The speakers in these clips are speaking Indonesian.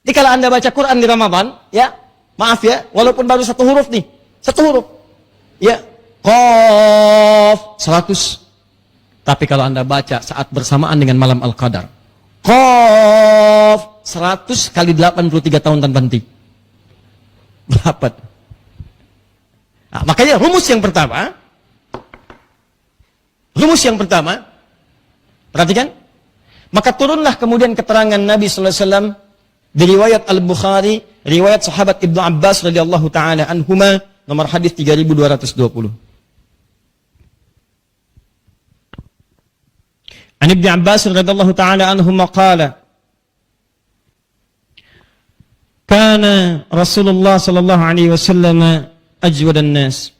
Jadi kalau Anda baca Quran di Ramadan, ya, maaf ya, walaupun baru satu huruf nih, satu huruf, ya, Qaf 100. Tapi kalau Anda baca saat bersamaan dengan malam Al-Qadar, Qaf 100 kali 83 tahun tanpa henti. Berapa? Nah, makanya rumus yang pertama, perhatikan, maka turunlah kemudian keterangan Nabi sallallahu alaihi wasallam di riwayat Al-Bukhari, riwayat sahabat Ibnu Abbas radhiyallahu taala anhuma, nomor hadis 3220. An Ibnu Abbas radhiyallahu taala anhuma qala, kana Rasulullah sallallahu alaihi wasallam ajwad an-nas.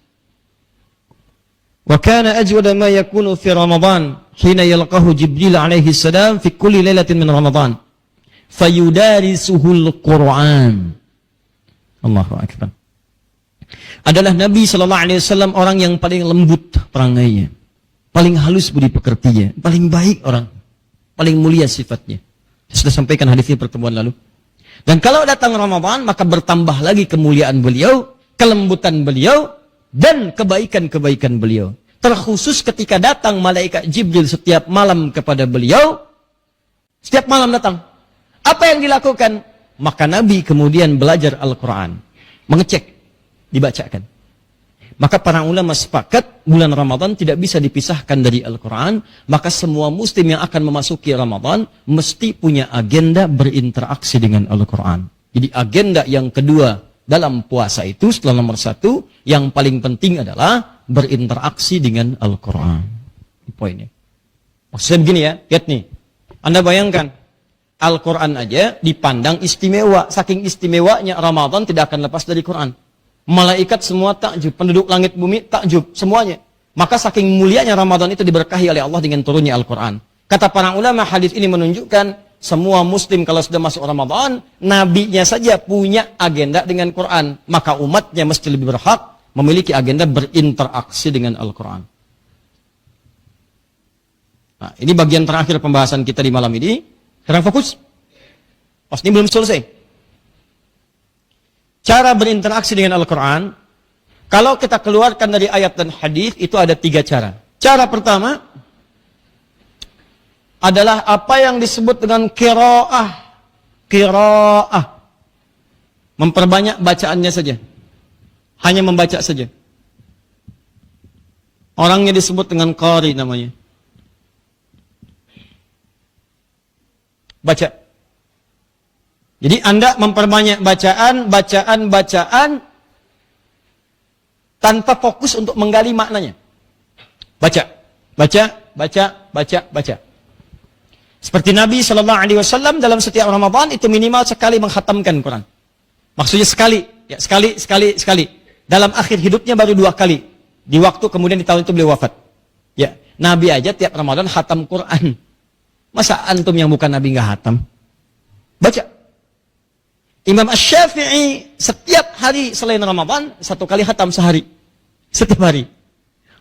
Wa kana ajwad ma yakunu fi Ramadan hina yalqahu Jibril alaihi salam fi kulli lailatin min Ramadan. Fayudarisuhul Quran. Allahu akbar. Adalah Nabi sallallahu alaihi wasallam orang yang paling lembut perangainya, paling halus budi pekertinya, paling baik orang, paling mulia sifatnya. Saya sudah sampaikan hadis ini pertemuan lalu. Dan kalau datang Ramadan, maka bertambah lagi kemuliaan beliau, kelembutan beliau, dan kebaikan-kebaikan beliau. Terkhusus ketika datang malaikat Jibril setiap malam kepada beliau, setiap malam datang. Apa yang dilakukan? Maka Nabi kemudian belajar Al-Quran. Mengecek, dibacakan. Maka para ulama sepakat, bulan Ramadan tidak bisa dipisahkan dari Al-Quran. Maka semua muslim yang akan memasuki Ramadan, mesti punya agenda berinteraksi dengan Al-Quran. Jadi agenda yang kedua dalam puasa itu, setelah nomor 1, yang paling penting adalah berinteraksi dengan Al-Quran. Ini poinnya. Maksudnya begini ya, lihat nih. Anda bayangkan, Al-Quran aja dipandang istimewa. Saking istimewanya Ramadan tidak akan lepas dari Quran. Malaikat semua takjub, penduduk langit bumi takjub, semuanya. Maka saking mulianya Ramadan itu diberkahi oleh Allah dengan turunnya Al-Quran. Kata para ulama, hadis ini menunjukkan semua muslim kalau sudah masuk Ramadan, nabinya saja punya agenda dengan Quran. Maka umatnya mesti lebih berhak memiliki agenda berinteraksi dengan Al-Quran. Nah, ini bagian terakhir pembahasan kita di malam ini. Sekarang fokus. Pas ini belum selesai. Cara berinteraksi dengan Al-Quran, kalau kita keluarkan dari ayat dan hadis, itu ada 3 cara. Cara pertama adalah apa yang disebut dengan qiraah. Qiraah. Memperbanyak bacaannya saja. Hanya membaca saja. Orangnya disebut dengan qari namanya. Baca. Jadi Anda memperbanyak bacaan tanpa fokus untuk menggali maknanya. Baca. Seperti Nabi sallallahu alaihi wasallam dalam setiap Ramadan itu minimal sekali mengkhatamkan Quran. Maksudnya sekali. Dalam akhir hidupnya baru 2 kali. Di waktu kemudian di tahun itu beliau wafat. Ya, Nabi aja tiap Ramadan khatam Quran. Masa antum yang bukan Nabi nggak hatam? Baca. Imam Asy-Syafi'i setiap hari selain Ramadan 1 kali hatam sehari. Setiap hari.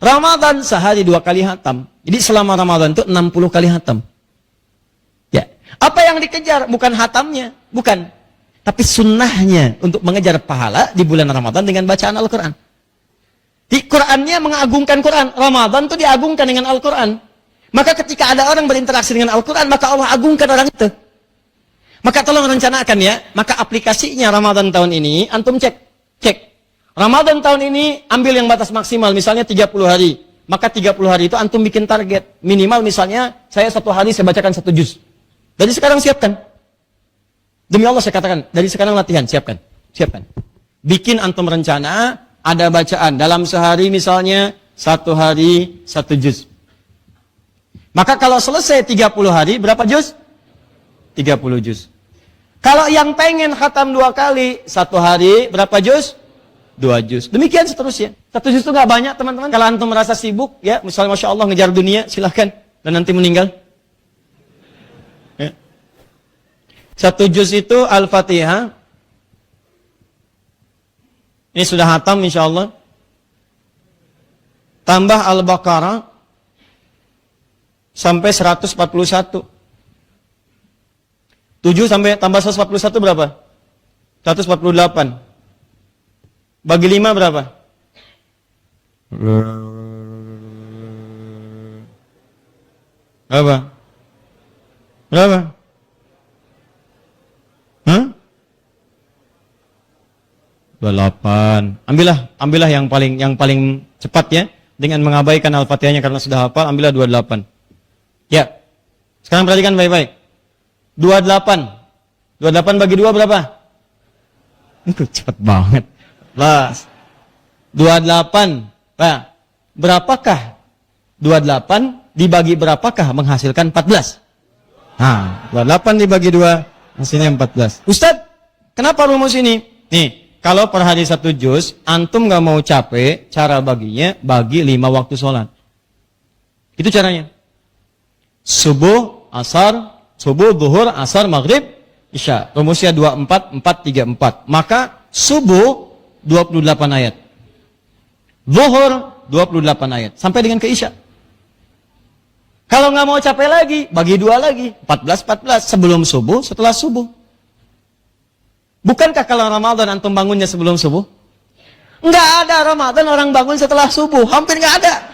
Ramadan sehari 2 kali hatam. Jadi selama Ramadan itu 60 kali hatam. Ya. Apa yang dikejar? Bukan hatamnya. Bukan. Tapi sunnahnya untuk mengejar pahala di bulan Ramadan dengan bacaan Al-Quran. Di Qurannya mengagungkan Quran. Ramadan itu diagungkan dengan Al-Quran. Maka ketika ada orang berinteraksi dengan Al-Quran, maka Allah agungkan orang itu. Maka tolong rencanakan ya, maka aplikasinya Ramadan tahun ini, antum cek. Ramadan tahun ini, ambil yang batas maksimal, misalnya 30 hari. Maka 30 hari itu antum bikin target. Minimal misalnya, saya 1 hari saya bacakan 1 juz. Dari sekarang siapkan. Demi Allah saya katakan, dari sekarang latihan, siapkan. Bikin antum rencana, ada bacaan. Dalam sehari misalnya, 1 hari 1 juz. Maka kalau selesai 30 hari, berapa juz? 30 juz. Kalau yang pengen khatam 2 kali, 1 hari, berapa juz? 2 juz. Demikian seterusnya. 1 juz itu nggak banyak teman-teman. Kalau antum merasa sibuk, ya, misalnya Masya Allah ngejar dunia, silahkan. Dan nanti meninggal. Ya. 1 juz itu Al-Fatihah. Ini sudah khatam insya Allah. Tambah Al-Baqarah. Sampai 141. 7 sampai tambah 141 berapa? 148. Bagi 5 berapa? Berapa? Berapa? Hah? 28. Ambillah yang paling cepat ya, dengan mengabaikan Al-Fatihahnya karena sudah hafal, ambillah 28. Ya. Sekarang perhatikan baik-baik. 28. 28 bagi 2 berapa? Itu cepat banget. Las. 28. Nah, berapakah 28 dibagi berapakah menghasilkan 14? Nah, 28 dibagi 2 hasilnya 14. Ustaz, kenapa rumus ini? Nih, kalau per hari 1 juz, antum gak mau capek, cara baginya, bagi 5 waktu sholat. Itu caranya. Subuh, asar, zuhur, asar, maghrib, isya. Rumusnya 24, 4, 3, 4. Maka, subuh, 28 ayat. Zuhur, 28 ayat. Sampai dengan ke isya. Kalau nggak mau capek lagi, bagi 2 lagi. 14, 14. Sebelum subuh, setelah subuh. Bukankah kalau Ramadan antum bangunnya sebelum subuh? Nggak ada Ramadan orang bangun setelah subuh. Hampir nggak ada.